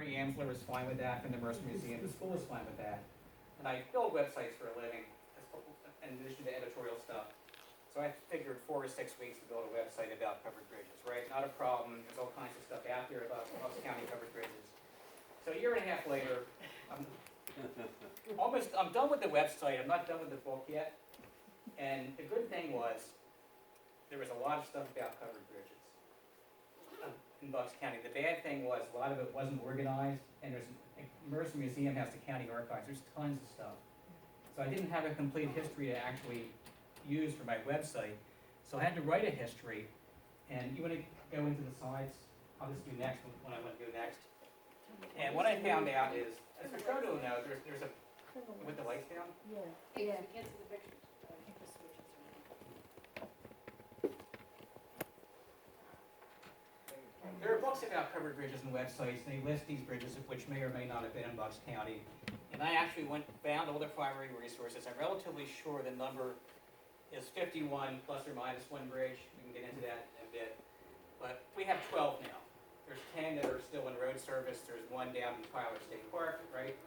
Lori Amsler was fine with that from the Mercer Museum. The school was fine with that. And I build websites for a living, in addition to editorial stuff. So I figured 4 or 6 weeks to build a website about covered bridges, right? Not a problem. There's all kinds of stuff out there about Bucks County covered bridges. So a year and a half later, I'm done with the website. I'm not done with the book yet. And the good thing was, there was a lot of stuff about covered bridges in Bucks County. The bad thing was, a lot of it wasn't organized, and Mercer Museum has the county archives. There's tons of stuff. So I didn't have a complete history to actually use for my website. So I had to write a history. And you want to go into the slides? I'll just do next when I want to go next. And what I found out is, as Ricardo will know, there's a, with the lights down? Yeah. Yeah, we can't see the pictures. There are books about covered bridges and websites, and they list these bridges, which may or may not have been in Bucks County. And I actually found all the primary resources. I'm relatively sure the number is 51 plus or minus one bridge. We can get into that in a bit. But we have 12 now. There's 10 that are still in road service. There's one down in Tyler State Park, right?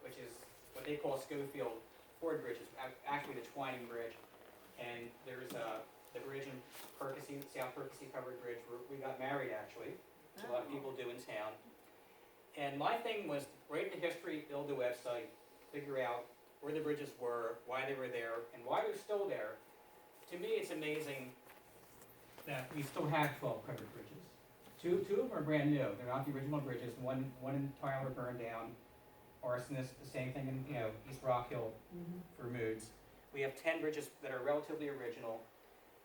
Which is what they call Schofield Ford Bridge. It's actually the Twining Bridge. And there's the bridge in Percy, South Percy Covered Bridge, where we got married actually, which a lot of people do in town. And my thing was to write the history, build the website, figure out where the bridges were, why they were there, and why they're still there. To me, it's amazing that we still have 12 covered bridges. Two of them are brand new. They're not the original bridges. One in Tyler burned down. Arsonist, the same thing in East Rock Hill for Moods. We have 10 bridges that are relatively original.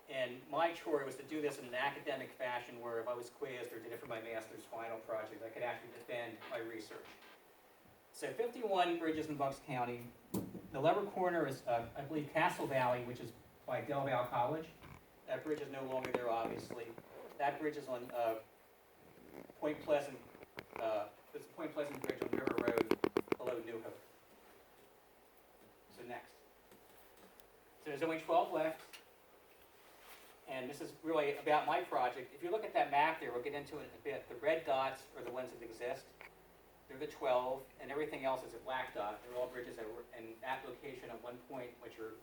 And my chore was to do this in an academic fashion where if I was quizzed or did it for my master's final project, I could actually defend my research. So 51 bridges in Bucks County. The lower corner is, I believe, Castle Valley, which is by Del Valle College. That bridge is no longer there, obviously. That bridge is on Point Pleasant. It's a Point Pleasant Bridge on River Road below New Hope. So next. So there's only 12 left. And this is really about my project. If you look at that map there, we'll get into it in a bit. The red dots are the ones that exist. They're the 12, and everything else is a black dot. They're all bridges that were in that location at one point, which are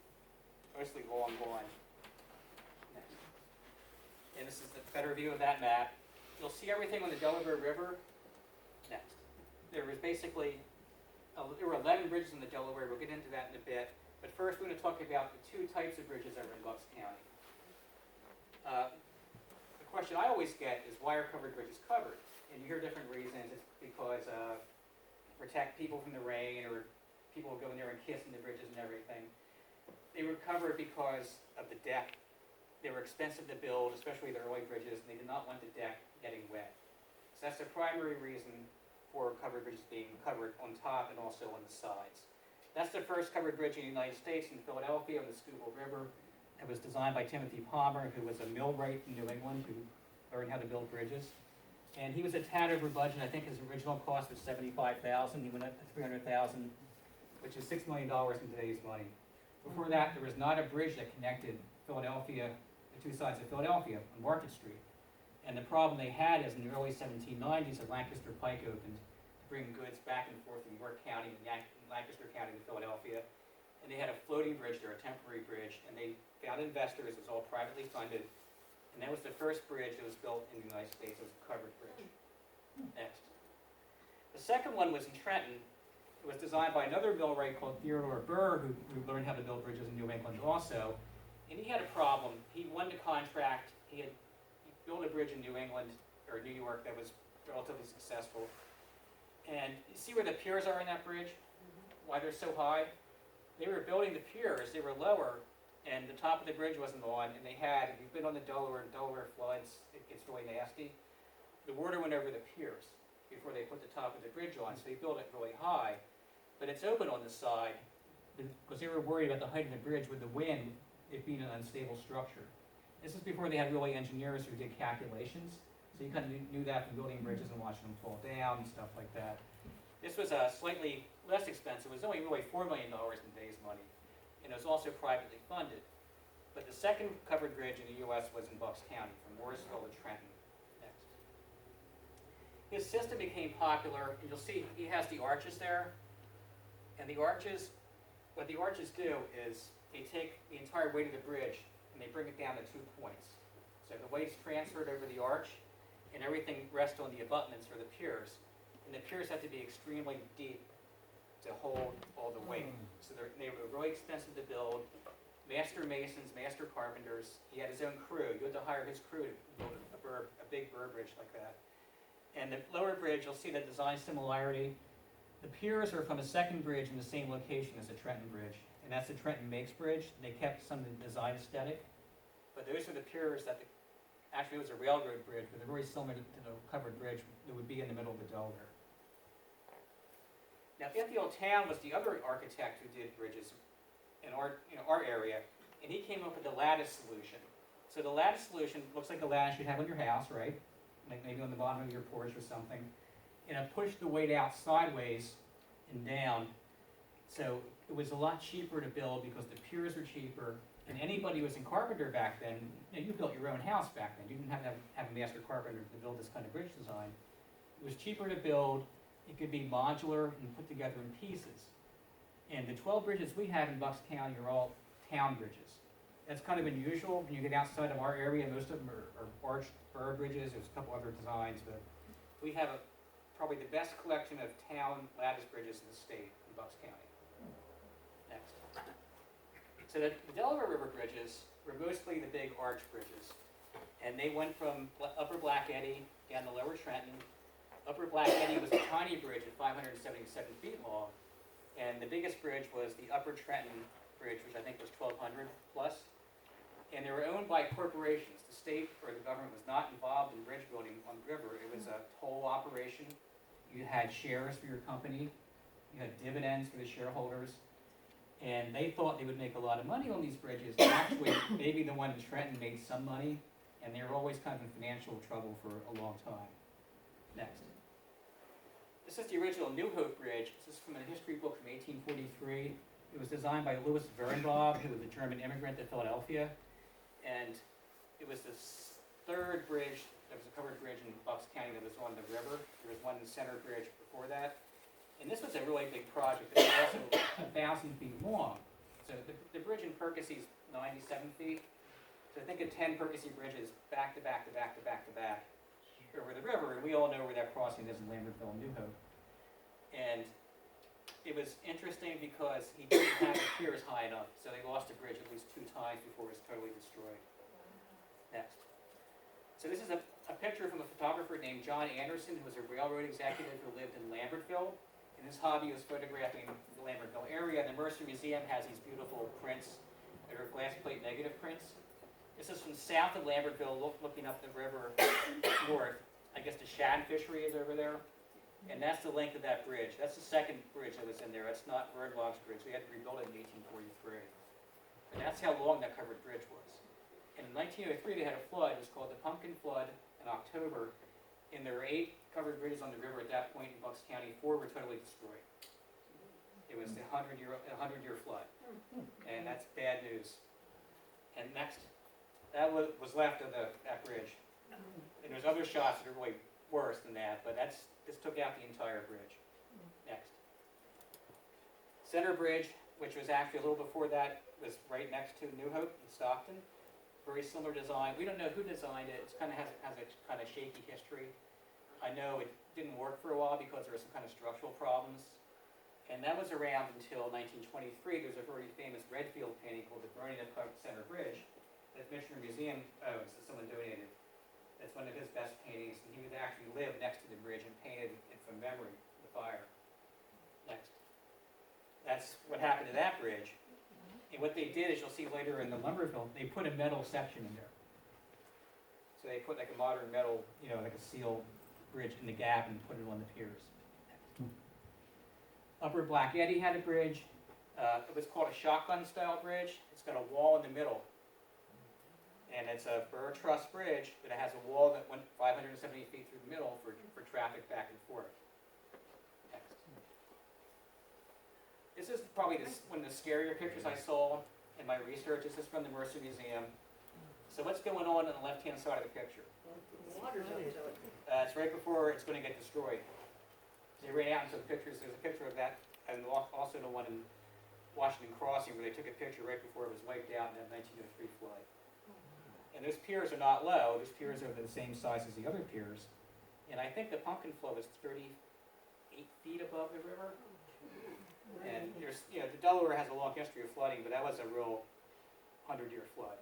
mostly long gone. Next. And this is the better view of that map. You'll see everything on the Delaware River. Next. There was basically, there were 11 bridges in the Delaware. We'll get into that in a bit. But first, we're going to talk about the two types of bridges that are in Bucks County. The question I always get is, why are covered bridges covered? And you hear different reasons. It's because protect people from the rain, or people go in there and kiss in the bridges and everything. They were covered because of the deck. They were expensive to build, especially the early bridges, and they did not want the deck getting wet. So that's the primary reason for covered bridges being covered on top and also on the sides. That's the first covered bridge in the United States in Philadelphia on the Schuylkill River. It was designed by Timothy Palmer, who was a millwright in New England who learned how to build bridges. And he was a tad over budget. I think his original cost was $75,000. He went up to $300,000, which is $6 million in today's money. Before that, there was not a bridge that connected Philadelphia, the two sides of Philadelphia on Market Street. And the problem they had is in the early 1790s, a Lancaster Pike opened to bring goods back and forth from York County and Lancaster County to Philadelphia. And they had a floating bridge there, a temporary bridge, and they found investors. It was all privately funded. And that was the first bridge that was built in the United States. It was a covered bridge. Next. The second one was in Trenton. It was designed by another millwright called Theodore Burr, who learned how to build bridges in New England also. And he had a problem. He won the contract. He built a bridge in New England, or New York, that was relatively successful. And you see where the piers are in that bridge? Why they're so high? They were building the piers. They were lower, and the top of the bridge wasn't on. And they had, if you've been on the Delaware, and Delaware floods, it gets really nasty. The water went over the piers before they put the top of the bridge on, so they built it really high. But it's open on the side because they were worried about the height of the bridge with the wind, it being an unstable structure. This is before they had really engineers who did calculations. So you kind of knew that from building bridges and watching them fall down and stuff like that. This was slightly less expensive. It was only really $4 million in today's money. And it was also privately funded. But the second covered bridge in the U.S. was in Bucks County, from Morrisville to Trenton. Next. his system became popular, and you'll see he has the arches there. And the arches, what the arches do is they take the entire weight of the bridge and they bring it down to 2 points. So the weight's transferred over the arch, and everything rests on the abutments or the piers. And the piers have to be extremely deep to hold all the weight. So they were really expensive to build. Master masons, master carpenters. He had his own crew. You had to hire his crew to build a big burr bridge like that. And the lower bridge, you'll see the design similarity. The piers are from a second bridge in the same location as the Trenton Bridge, and that's the Trenton Makes Bridge. They kept some of the design aesthetic, but those are the piers that actually it was a railroad bridge, but they're very similar to the covered bridge that would be in the middle of the Delaware. Now, Ithiel Town was the other architect who did bridges in our area, and he came up with the lattice solution. So the lattice solution looks like a lattice you'd have on your house, right? Like maybe on the bottom of your porch or something. And it pushed the weight out sideways and down. So it was a lot cheaper to build because the piers were cheaper. And anybody who was in carpenter back then, you built your own house back then. You didn't have to have a master carpenter to build this kind of bridge design. It was cheaper to build. It could be modular and put together in pieces. And the 12 bridges we have in Bucks County are all town bridges. That's kind of unusual. When you get outside of our area, most of them are arched burr bridges. There's a couple other designs, but we have probably the best collection of town lattice bridges in the state in Bucks County. Next. So the Delaware River bridges were mostly the big arch bridges. And they went from Upper Black Eddy down to Lower Trenton. Upper Black Eddy was a tiny bridge at 577 feet long. And the biggest bridge was the Upper Trenton Bridge, which I think was 1,200 plus. And they were owned by corporations. The state or the government was not involved in bridge building on the river. It was a toll operation. You had shares for your company. You had dividends for the shareholders. And they thought they would make a lot of money on these bridges. And actually, maybe the one in Trenton made some money, and they were always kind of in financial trouble for a long time. Next. This is the original New Hope Bridge. This is from a history book from 1843. It was designed by Louis Wernbach, who was a German immigrant to Philadelphia. And it was this third bridge that was a covered bridge in Bucks County that was on the river. There was one center bridge before that. And this was a really big project. It was also 1,000 feet long. So the bridge in Percy is 97 feet. So think of 10 Percy bridges back to back to back to back to back over the river. And we all know where that crossing is in Lambertville and New Hope. And it was interesting because he didn't have the piers high enough, so they lost the bridge at least 2 times before it was totally destroyed. Next. So this is a picture from a photographer named John Anderson, who was a railroad executive who lived in Lambertville. And his hobby was photographing the Lambertville area. The Mercer Museum has these beautiful prints that are glass plate negative prints. This is from south of Lambertville, looking up the river north. I guess the shad fishery is over there. And that's the length of that bridge. That's the second bridge that was in there. That's not Wernbach's bridge. We had to rebuild it in 1843. And that's how long that covered bridge was. And in 1903, they had a flood. It was called the Pumpkin Flood in October. And there were 8 covered bridges on the river at that point in Bucks County. 4 were totally destroyed. It was the 100-year flood. And that's bad news. And next, that was left of that bridge. And there's other shots that are really worse than that, but this took out the entire bridge. Next. Center Bridge, which was actually a little before that, was right next to New Hope in Stockton. Very similar design. We don't know who designed it. It kind of has a kind of shaky history. I know it didn't work for a while because there were some kind of structural problems. And that was around until 1923. There's a very famous Redfield painting called the Burning of Clark Center Bridge that Michener Museum owns, that someone donated. That's one of his best paintings, and he would actually live next to the bridge and painted it from memory, the fire. Next. That's what happened to that bridge. And what they did is, you'll see later in the Lumberville, they put a metal section in there. So they put like a modern metal, like a seal bridge in the gap and put it on the piers. Upper Black Eddy had a bridge. It was called a shotgun style bridge. It's got a wall in the middle. And it's a burr truss bridge, but it has a wall that went 570 feet through the middle for traffic back and forth. Next. This is probably one of the scarier pictures I saw in my research. This is from the Mercer Museum. So what's going on the left-hand side of the picture? Water's up to it. It's right before it's going to get destroyed. They ran out into the pictures. There's a picture of that, and also the one in Washington Crossing where they took a picture right before it was wiped out in that 1903 flood. And those piers are not low. Those piers are the same size as the other piers. And I think the Pumpkin Flow is 38 feet above the river. And there's, the Delaware has a long history of flooding, but that was a real 100-year flood.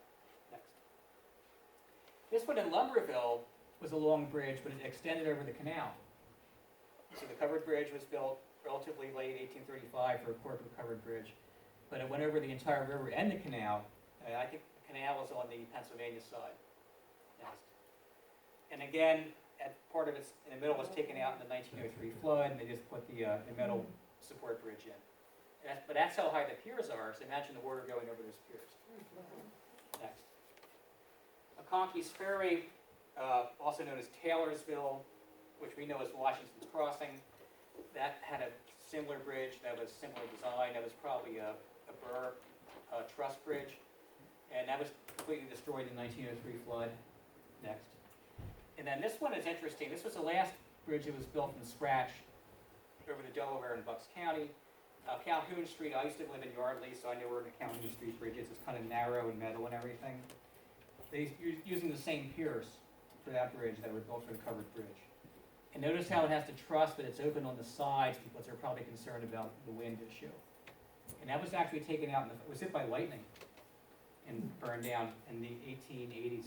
Next. This one in Lumberville was a long bridge, but it extended over the canal. So the covered bridge was built relatively late 1835 for a corporate covered bridge, but it went over the entire river and the canal. I think the canal is on the Pennsylvania side. Next. And again, part of it's in the middle was taken out in the 1903 flood, and they just put the metal support bridge in. But that's how high the piers are, so imagine the water going over those piers. Next. McConkey's Ferry, also known as Taylorsville, which we know as Washington's Crossing, that had a similar bridge that was similar design. That was probably a Burr truss bridge, and that was completely destroyed in the 1903 flood. Next. And then this one is interesting. This was the last bridge that was built from scratch over the Delaware in Bucks County. Calhoun Street, I used to live in Yardley, so I know where the Calhoun Street bridge is. It's kind of narrow and metal and everything. They're using the same piers for that bridge that were built for the covered bridge. And notice how it has the truss, but it's open on the sides because they're probably concerned about the wind issue. And that was actually taken out, it was hit by lightning and burned down in the 1880s.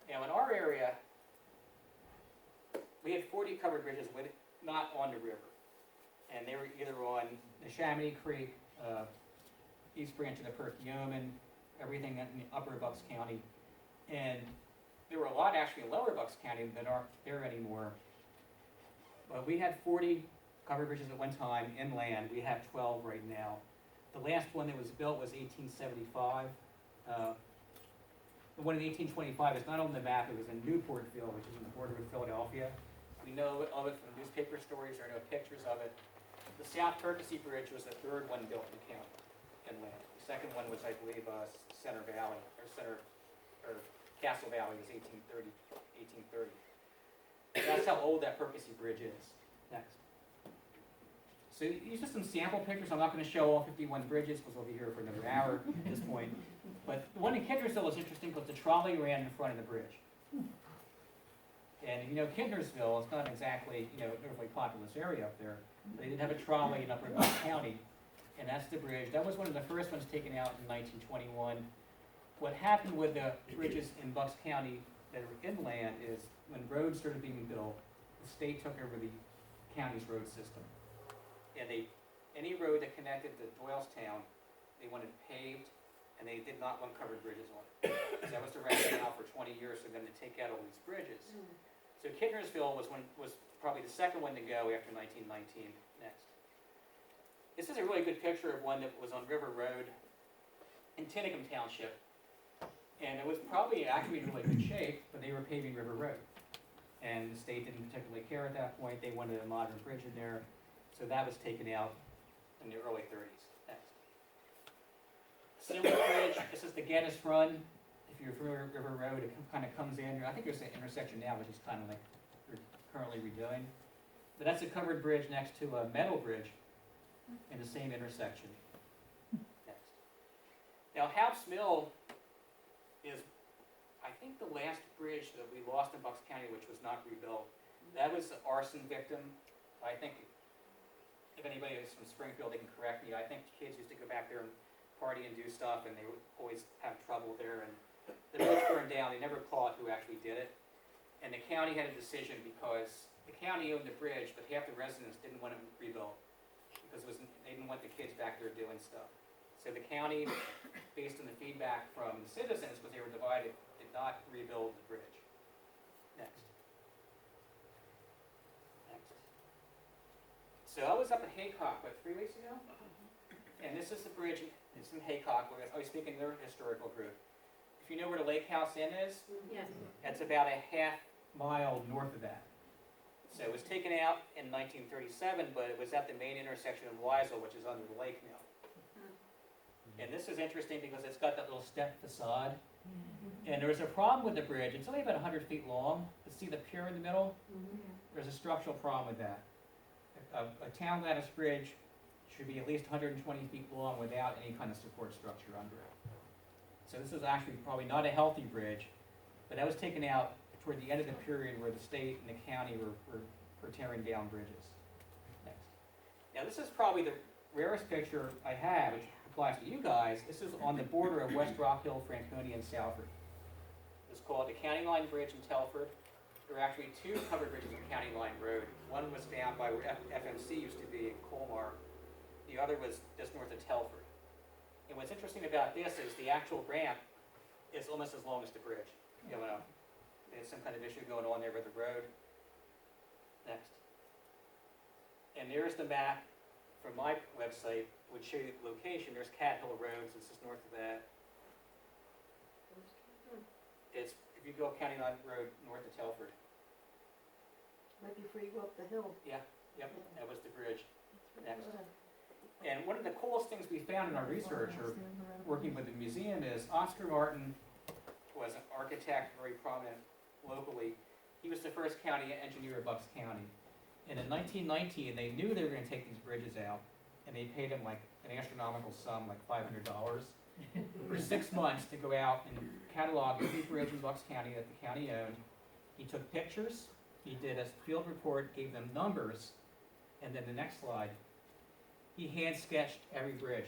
Now in our area, we had 40 covered bridges not on the river. And they were either on the Chamonix Creek, East Branch of the Perkiomen, everything in the upper Bucks County. And there were a lot actually in lower Bucks County that aren't there anymore. But we had 40 covered bridges at one time inland. We have 12 right now. The last one that was built was 1875. The one in 1825 is not on the map. It was in Newportville, which is on the border with Philadelphia. We know of it from newspaper stories. There are no pictures of it. The South Percy Bridge was the third one built in the county inland. The second one was, I believe, Center Valley, or Castle Valley was 1830. That's how old that Percy Bridge is. Next. So these are some sample pictures. I'm not going to show all 51 bridges because we'll be here for another hour at this point. But the one in Kintnersville is interesting because the trolley ran in front of the bridge. And if you know Kintnersville, it's not exactly an overly populous area up there. They did have a trolley in Upper Bucks County, and that's the bridge. That was one of the first ones taken out in 1921. What happened with the bridges in Bucks County that are inland is when roads started being built, the state took over the county's road system. And any road that connected to Doylestown, they wanted paved, and they did not want covered bridges on it. So that was the rationale for 20 years for them to take out all these bridges. So Kintnersville was probably the second one to go after 1919. Next. This is a really good picture of one that was on River Road in Tinicum Township. And it was probably actually in really good shape, but they were paving River Road. And the state didn't particularly care at that point. They wanted a modern bridge in there. So that was taken out in the early 30s. Next. Similar bridge, this is the Geddes Run. If you're familiar with River Road, it kind of comes in. I think there's an intersection now, which is kind of like we're currently redoing. But that's a covered bridge next to a metal bridge in the same intersection. Next. Now, Haups Mill is, I think, the last bridge that we lost in Bucks County, which was not rebuilt. That was an arson victim. I think, if anybody is from Springfield, they can correct me. I think kids used to go back there and party and do stuff, and they would always have trouble there. And the bridge burned down. They never caught who actually did it. And the county had a decision because the county owned the bridge, but half the residents didn't want it rebuilt because they didn't want the kids back there doing stuff. So the county, based on the feedback from the citizens, because they were divided, did not rebuild the bridge. Next. So I was up in Haycock, 3 weeks ago? And this is the bridge, it's in Haycock, I was speaking to their historical group. If you know where the Lake House Inn is, Yes. that's about a half-mile north of that. So it was taken out in 1937, but it was at the main intersection of Weisel, which is under the lake now. And this is interesting because it's got that little step facade. And there was a problem with the bridge. It's only about 100 feet long. Let's see the pier in the middle? There's a structural problem with that. A town lattice bridge should be at least 120 feet long without any kind of support structure under it. So this is actually probably not a healthy bridge, but that was taken out toward the end of the period where the state and the county were tearing down bridges. Next. Now this is probably the rarest picture I have, which applies to you guys. This is on the border of West Rock Hill, Franconia, and Salford. It's called the County Line Bridge in Telford. There are actually two covered bridges on County Line Road. One was down by where FMC used to be in Colmar. The other was just north of Telford. And what's interesting about this is the actual ramp is almost as long as the bridge. You know, there's some kind of issue going on there with the road. Next. And there's the map from my website, which show you the location. There's Cat Hill Road, so it's just north of that. It's, if you go up County Line Road, north of Telford. Right before you go up the hill. Yep, that was the bridge. Next. And one of the coolest things we found in our research, or working with the museum, is Oscar Martin was an architect, very prominent locally. He was the first county engineer of Bucks County. And in 1919, they knew they were going to take these bridges out, and they paid him like an astronomical sum, like $500, for 6 months to go out and catalog every bridge in Bucks County that the county owned. He took pictures, he did a field report, gave them numbers, and then the next slide, he hand sketched every bridge.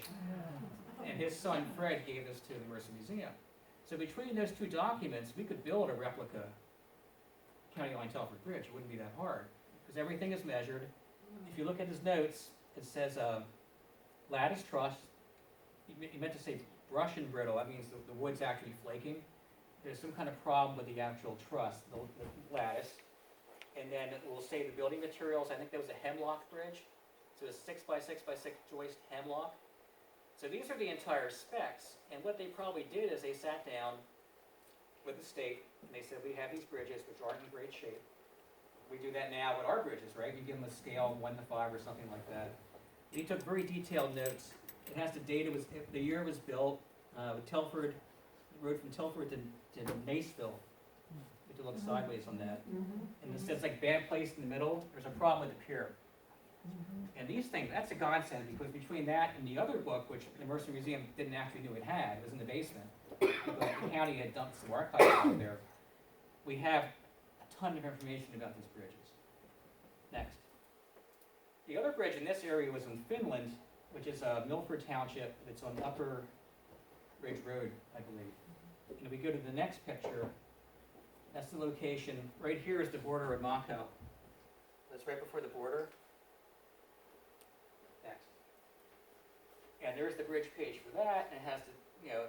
And his son Fred gave this to the Mercer Museum. So between those two documents, we could build a replica County Line Telford Bridge. It wouldn't be that hard, because everything is measured. If you look at his notes, it says lattice truss. He meant to say brush and brittle. That means the wood's actually flaking. There's some kind of problem with the actual truss, the lattice. And then it will say the building materials. I think there was a hemlock bridge. So it's 6 by 6 by 6 joist hemlock. So these are the entire specs. And what they probably did is they sat down with the state and they said, we have these bridges which aren't in great shape. We do that now with our bridges, right? You give them a scale 1 to 5 or something like that. He took very detailed notes. It has the date it was, the year it was built. Telford, the road from Telford to Maceville. We have to look sideways on that. And it says like bad place in the middle. There's a problem with the pier. And these things, that's a godsend, because between that and the other book, which the Mercer Museum didn't actually know it had, it was in the basement, but the county had dumped some archives out there, we have a ton of information about these bridges. Next. The other bridge in this area was in Finland, which is Milford Township. It's on Upper Ridge Road, I believe. And if we go to the next picture, that's the location. Right here is the border of Mako. That's right before the border. Next. And there's the bridge page for that, and it has the, you know,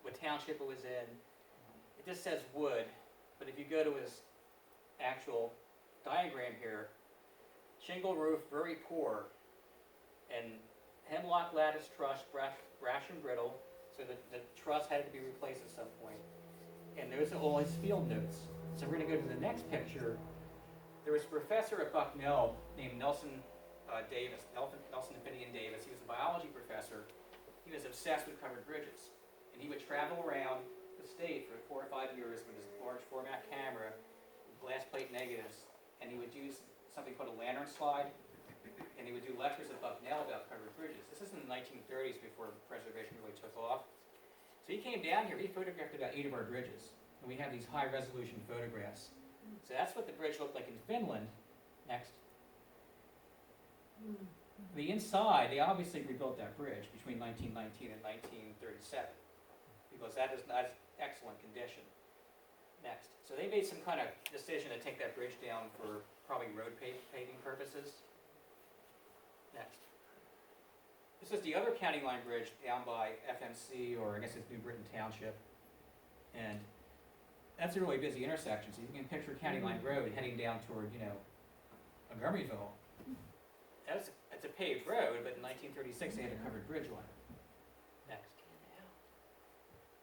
what township it was in. It just says wood, but if you go to his actual diagram here, shingle roof, very poor, and hemlock lattice truss, brash and brittle, so the truss had to be replaced at some point. And those are all his field notes. So we're going to go to the next picture. There was a professor at Bucknell named Nelson Finian Davis. He was a biology professor. He was obsessed with covered bridges. And he would travel around the state for 4 or 5 years with his large format camera, glass plate negatives, and he would use something called a lantern slide, and he would do lectures at Bucknell about covered bridges. This is in the 1930s, before preservation really took off. So he came down here, he photographed about 8 of our bridges, and we have these high resolution photographs. So that's what the bridge looked like in Finland. Next. The inside, they obviously rebuilt that bridge between 1919 and 1937, because that is not excellent condition. Next. So they made some kind of decision to take that bridge down for probably road paving purposes. Next. This is the other county line bridge down by FMC, or I guess it's New Britain Township. And that's a really busy intersection, so you can picture County Line Road heading down toward, you know, Montgomeryville. It's a paved road, but in 1936 they had a covered bridge on it. Next.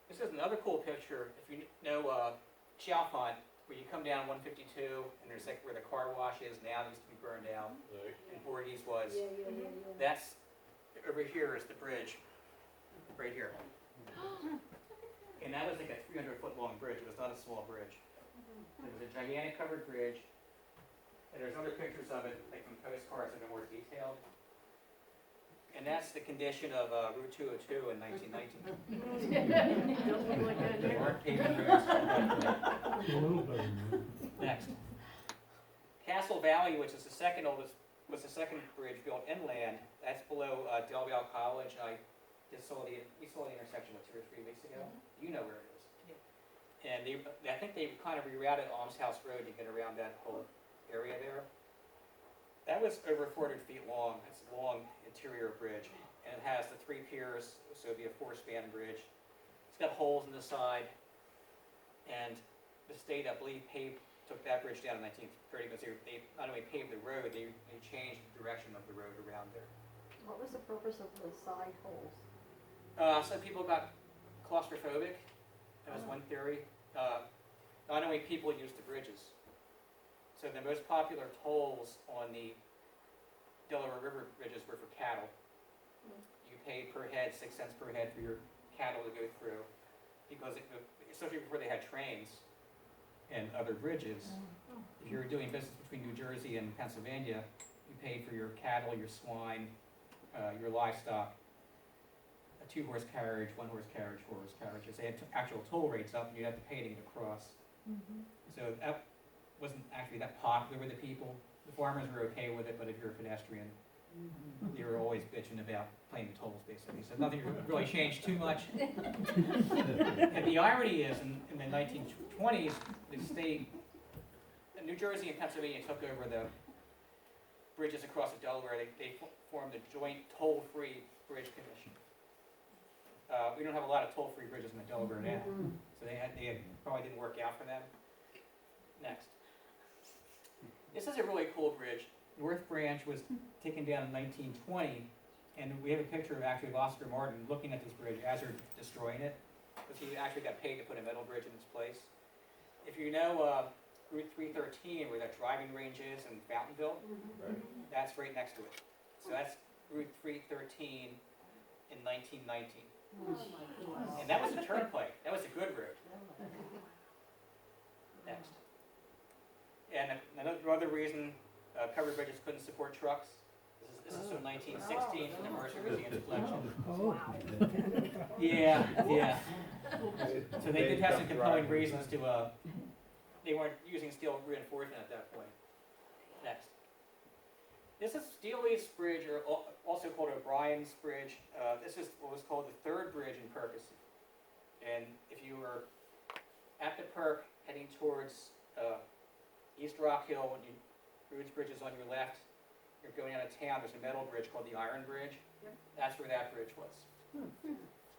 This is another cool picture. If you know Chalfont, where you come down 152, and there's like where the car wash is now, it used to be burned down, and Voorhees was. That's, over here is the bridge, right here. And that was like a 300-foot long bridge. It was not a small bridge. It was a gigantic covered bridge. And there's other pictures of it, like from postcards that are more detailed. And that's the condition of Route 202 in 1919. Don't look like that They now. weren't paving roads. A little better than Next. Castle Valley, which is the second oldest, was the second bridge built inland. That's below Del Valle College. We saw the intersection, 2 or 3 weeks ago. You know where it is. And I think they kind of rerouted Alms House Road to get around that whole area there. That was over 400 feet long. It's a long interior bridge. And it has the 3 piers, so it'd be a 4-span bridge. It's got holes in the side. And the state, I believe, took that bridge down in 1930 because they not only paved the road, they changed the direction of the road around there. What was the purpose of the side holes? Some people got claustrophobic. That was one theory. Not only people used the bridges. So the most popular tolls on the Delaware River bridges were for cattle. You paid per head, 6 cents per head for your cattle to go through, because especially before they had trains and other bridges, if you were doing business between New Jersey and Pennsylvania, you paid for your cattle, your swine, your livestock, a 2-horse carriage, 1-horse carriage, 4-horse carriages. They had actual toll rates up, and you'd have to pay to get across. So that wasn't actually that popular with the people. The farmers were okay with it, but if you're a pedestrian, they were always bitching about paying the tolls, basically. So nothing really changed too much. And the irony is, in the 1920s, the state, New Jersey and Pennsylvania took over the bridges across the Delaware. They formed the Joint Toll-Free Bridge Commission. We don't have a lot of toll-free bridges in the Delaware now, so they probably didn't work out for them. Next. This is a really cool bridge. North Branch was taken down in 1920, and we have a picture of Oscar Martin looking at this bridge as they're destroying it, because he actually got paid to put a metal bridge in its place. If you know Route 313, where that driving range is in Fountainville, that's right next to it. So that's Route 313 in 1919. And that was a turnpike. That was a good route. Next. And another reason covered bridges couldn't support trucks. This is from 1916 from the Mercer Museum's collection. Yeah. So they did have some compelling reasons to, they weren't using steel reinforcement at that point. Next. This is Steely's Bridge, or also called O'Brien's Bridge. This is what was called the 3rd bridge in Percy. And if you were at the Perk heading towards East Rock Hill, when Rood's Bridge is on your left, you're going out of town, there's a metal bridge called the Iron Bridge. That's where that bridge was.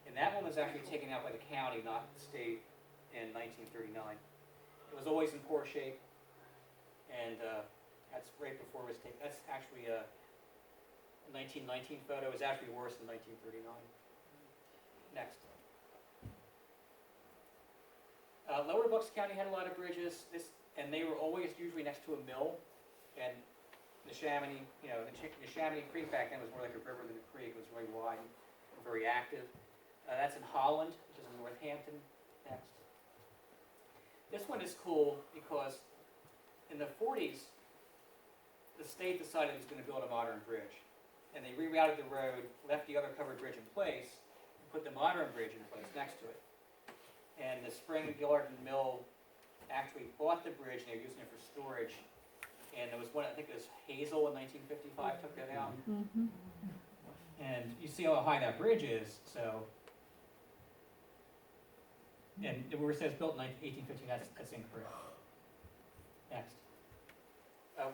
And that one was actually taken out by the county, not the state, in 1939. It was always in poor shape, and that's right before it was taken. That's actually a 1919 photo. It was actually worse than 1939. Next. Lower Bucks County had a lot of bridges, and they were always usually next to a mill. And Neshaminy, the Neshaminy Creek back then was more like a river than a creek. It was really wide and very active. That's in Holland, which is in Northampton. Next. This one is cool because in the 40s, the state decided it was going to build a modern bridge. And they rerouted the road, left the other covered bridge in place, and put the modern bridge in place next to it. And the Spring Garden Mill actually bought the bridge, and they were using it for storage. And there was one, I think it was Hazel in 1955, took that out. And you see how high that bridge is, so. And where it says built in 1815, that's incorrect. Next.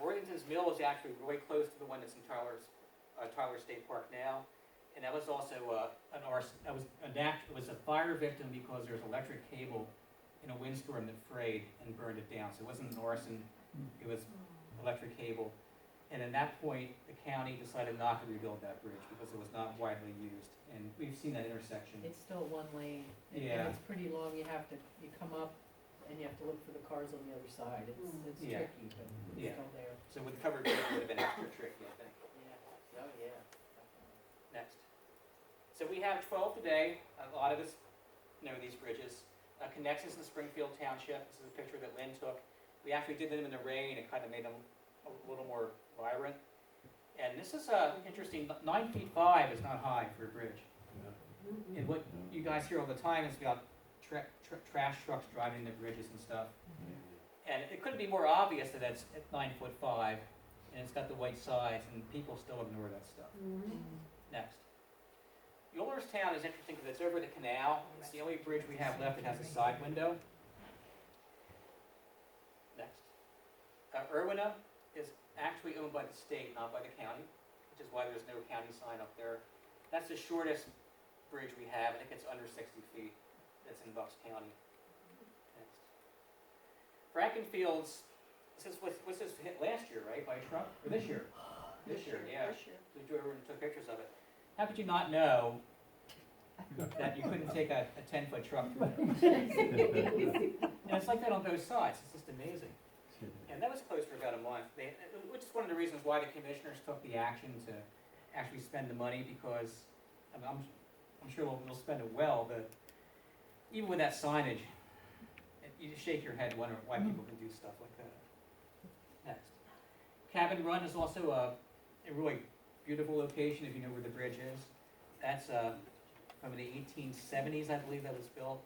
Worthington's Mill is actually really close to the one that's in Tyler State Park now. And that was also an arson. It was a fire victim because there was electric cable in a windstorm that frayed and burned it down. So it wasn't an arson, it was electric cable. And at that point, the county decided not to rebuild that bridge because it was not widely used. And we've seen that intersection. It's still one lane. Yeah. And it's pretty long. You come up and you have to look for the cars on the other side. It's Yeah. tricky, but it's Yeah. still there. So with the covered bridge, it would have been extra tricky, I think. Yeah. Oh, yeah. Next. So we have 12 today. A lot of us know these bridges. Connexus in Springfield Township. This is a picture that Lynn took. We actually did them in the rain. It kind of made them a little more vibrant. And this is interesting. 9 feet 5 is not high for a bridge. And what you guys hear all the time is about trash trucks driving the bridges and stuff. And it couldn't be more obvious that it's at 9 foot 5, and it's got the white sides, and people still ignore that stuff. Next. Yolerstown is interesting because it's over the canal. It's the only bridge we have left that has a side window. Next. Irwina is actually owned by the state, not by the county, which is why there's no county sign up there. That's the shortest bridge we have. I think it's under 60 feet. That's in Bucks County. Next. Frankenfield's, what's this hit last year, right, by a truck? Or this year? This year, yeah. We drove over and took pictures of it. How could you not know that you couldn't take a 10-foot truck through there? And it's like that on both sides. It's just amazing. And that was closed for about a month. Which is one of the reasons why the commissioners took the action to actually spend the money, because I'm sure we'll spend it well, but even with that signage, you just shake your head wondering why people can do stuff like that. Next. Cabin Run is also a really beautiful location if you know where the bridge is. That's from the 1870s, I believe, that was built.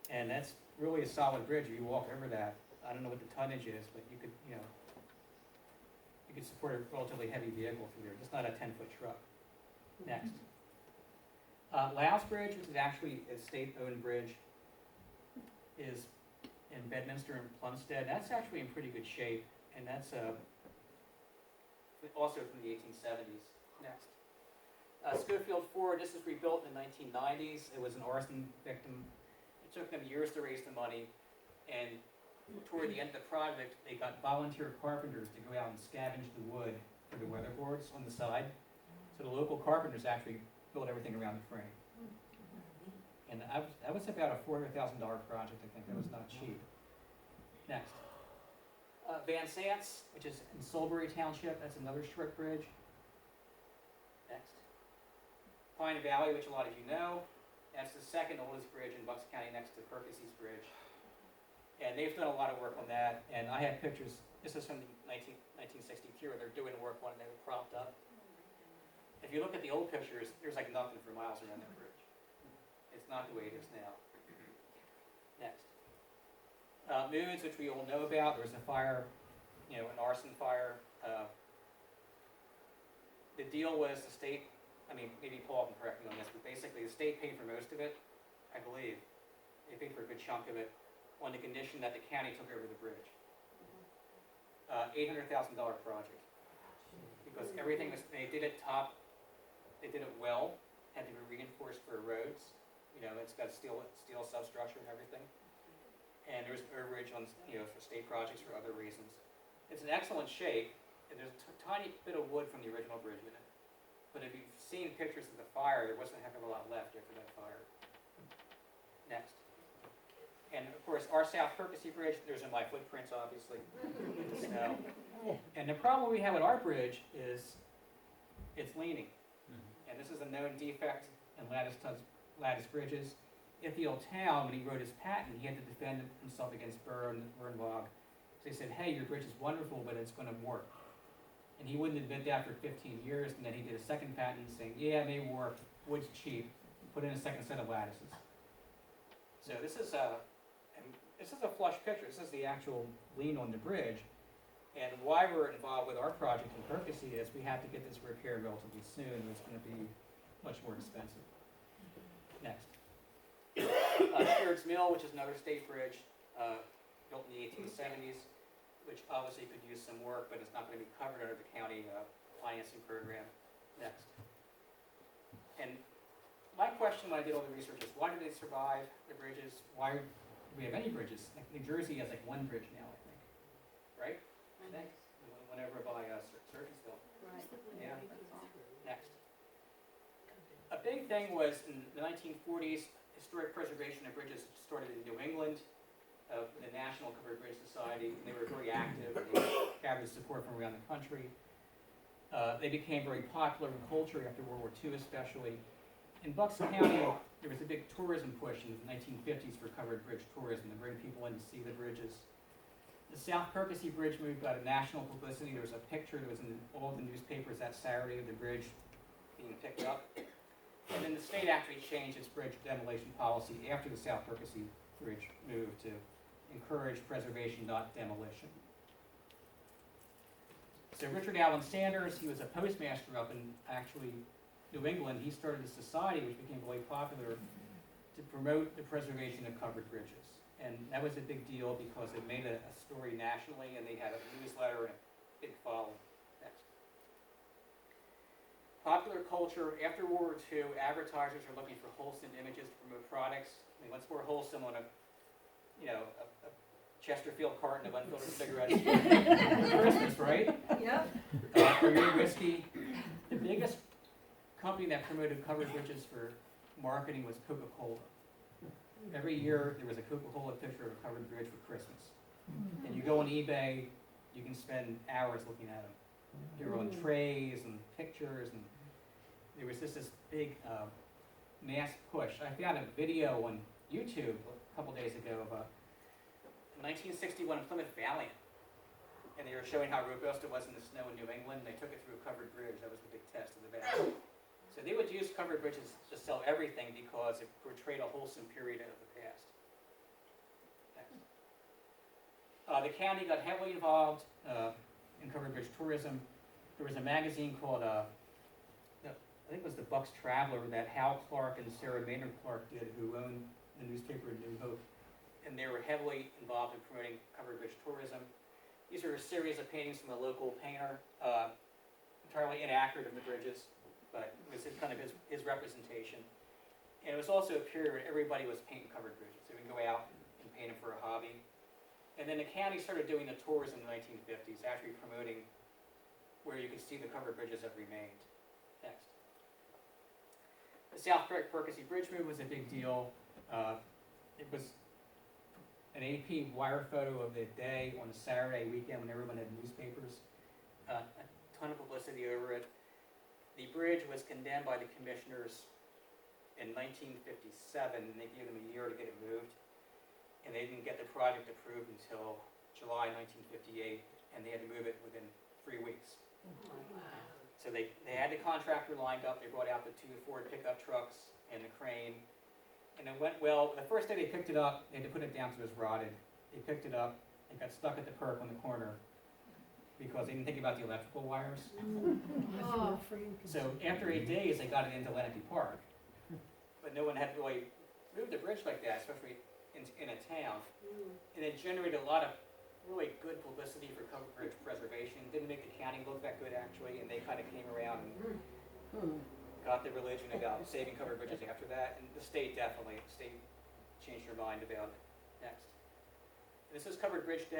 And that's really a solid bridge. If you walk over that, I don't know what the tonnage is, but you could support a relatively heavy vehicle through there, just not a 10-foot truck. Next. Louse Bridge, which is actually a state-owned bridge, is in Bedminster and Plumstead. That's actually in pretty good shape, and that's also from the 1870s. Next. Schofield Ford, this was rebuilt in the 1990s. It was an arson victim. It took them years to raise the money, and toward the end of the project, they got volunteer carpenters to go out and scavenge the wood for the weatherboards on the side. So the local carpenters actually built everything around the frame. And that was about a $400,000 project, I think. That was not cheap. Next. Van Sants, which is in Sulbury Township. That's another short bridge. Next. Pine Valley, which a lot of you know. That's the second oldest bridge in Bucks County next to Percy's Bridge. And they've done a lot of work on that. And I have pictures. This is from 1963 where they're doing work on it and they were propped up. If you look at the old pictures, there's like nothing for miles around that bridge. It's not the way it is now. Next. Moods, which we all know about. There was a fire, an arson fire. The deal was the state, maybe Paul can correct me on this, but basically the state paid for most of it, I believe. They paid for a good chunk of it on the condition that the county took over the bridge. $800,000 project. Because everything was, they did it well, had to be reinforced for roads. It's got steel substructure and everything. And there was overage on, for state projects for other reasons. It's in excellent shape, and there's a tiny bit of wood from the original bridge in it. But if you've seen pictures of the fire, there wasn't a heck of a lot left after that fire. Next. And of course, our South Percy Bridge, there's in my footprints, obviously. And the problem we have with our bridge is it's leaning. And this is a known defect in lattice bridges. Ithiel Town, when he wrote his patent, he had to defend himself against Burr and Bog. So they said, hey, your bridge is wonderful, but it's going to work. And he wouldn't admit that for 15 years, and then he did a second patent saying, yeah, it may work, wood's cheap, put in a second set of lattices. So this is a flush picture. This is the actual lean on the bridge. And why we're involved with our project in Percy is we have to get this repaired relatively soon. It's going to be much more expensive. Next. Stewart's Mill, which is another state bridge, built in the 1870s, which obviously could use some work, but it's not going to be covered under the county financing program. Next. And my question when I did all the research is, why do they survive the bridges? Why do we have any bridges? Like New Jersey has like one bridge now, I think. Right? Next. Went over by Surgeonsville. Right. Yeah. Next. A big thing was in the 1940s, historic preservation of bridges started in New England, the National Covered Bridge Society. They were very active. They gathered support from around the country. They became very popular in culture after World War II especially. in Bucks County, there was a big tourism push in the 1950s for covered bridge tourism to bring people in to see the bridges. The South Percy Bridge move got a national publicity. There was a picture that was in all the newspapers that Saturday of the bridge being picked up. And then the state actually changed its bridge demolition policy after the South Percy Bridge move to encourage preservation, not demolition. So Richard Allen Sanders, he was a postmaster up in actually New England. He started a society which became very popular to promote the preservation of covered bridges. And that was a big deal because it made a story nationally, and they had a newsletter and a big following. Next. Popular culture. After World War II, advertisers are looking for wholesome images to promote products. I mean, what's more wholesome on a Chesterfield carton of unfiltered cigarettes for Christmas, right? Yep. For your whiskey. The biggest company that promoted covered bridges for marketing was Coca-Cola. Every year there was a Coca-Cola picture of a covered bridge for Christmas. And you go on eBay, you can spend hours looking at them. They're on trays and pictures, and there was just this big mass push. I found a video on YouTube a couple days ago of a 1961 Plymouth Valiant, and they were showing how robust it was in the snow in New England. They took it through a covered bridge. That was the big test of the Valiant. So they would use covered bridges to sell everything because it portrayed a wholesome period of the past. Next. The county got heavily involved in covered bridge tourism. There was a magazine called, I think it was the Bucks Traveler, that Hal Clark and Sarah Maynard Clark did, who owned the newspaper New Hope. And they were heavily involved in promoting covered bridge tourism. These are a series of paintings from a local painter, entirely inaccurate of the bridges, but it was kind of his representation. And it was also a period where everybody was painting covered bridges. They would go out and paint them for a hobby. And then the county started doing the tours in the 1950s, actually promoting where you could see the covered bridges that remained. Next. The South Percy Bridge move was a big deal. It was an AP wire photo of the day on a Saturday weekend when everyone had newspapers. A ton of publicity over it. The bridge was condemned by the commissioners in 1957, and they gave them a year to get it moved. And they didn't get the project approved until July 1958, and they had to move it within 3 weeks. So they had the contractor lined up. They brought out the 2 Ford pickup trucks and the crane. And it went well. The first day they picked it up, they had to put it down so it was rotted. They picked it up, it got stuck at the perk on the corner because they didn't think about the electrical wires. Oh. So after 8 days, they got it into Lenape Park. But no one had really moved a bridge like that, especially in a town. And it generated a lot of really good publicity for covered bridge preservation. Didn't make the county look that good, actually, and they kind of came around and got the religion about saving covered bridges after that, and the state changed their mind about it. Next. This is Covered Bridge Day.